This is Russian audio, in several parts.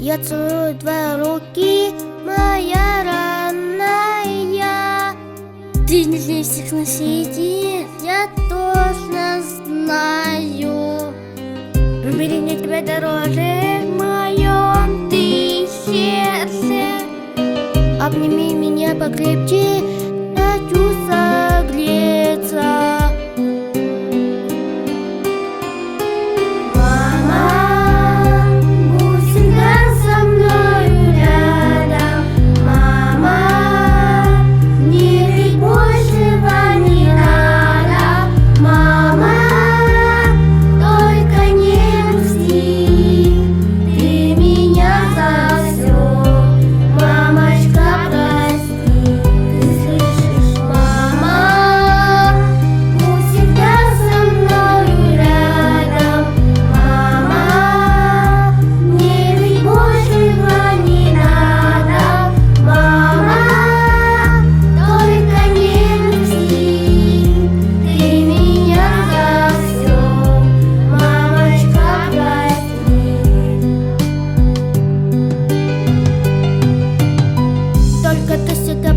Я целую твои руки, моя родная. Ты нежнее всех на свете, я точно знаю. Выбери мне тебя дороже, в моем ты сердце. Обними меня покрепче, хочу согреться.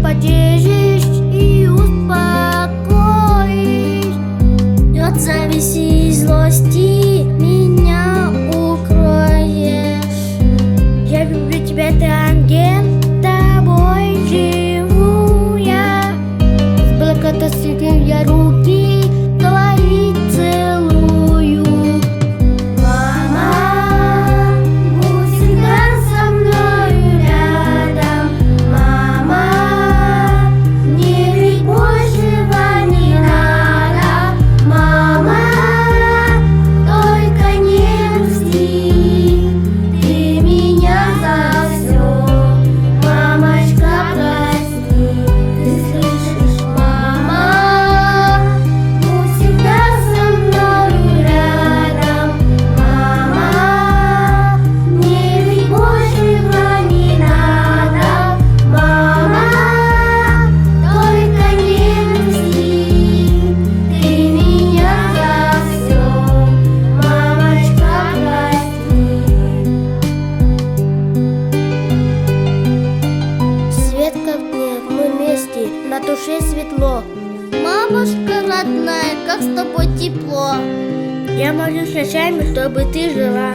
Поддержишь и успокоишь. От зависти и злости меня укроешь. Я люблю тебя, ты ангел, тобой живу я. С благодарностью я руки твои целую. Мама, будь всегда со мною рядом. Мама, на душе светло. Мамушка родная, как с тобой тепло. Я молюсь ночами, чтобы ты жила,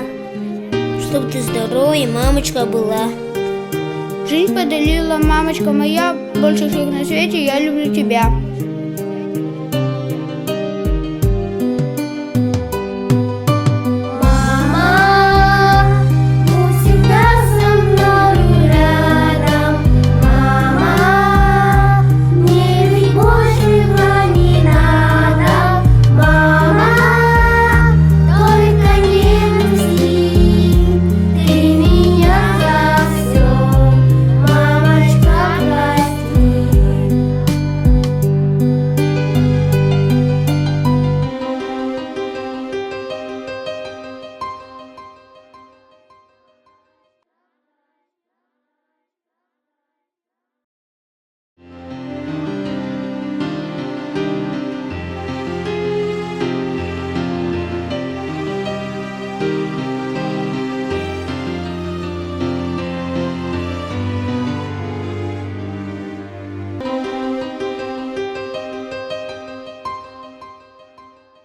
чтобы ты здоровой, мамочка была. Жизнь подарила, мамочка моя, больше всех на свете я люблю тебя.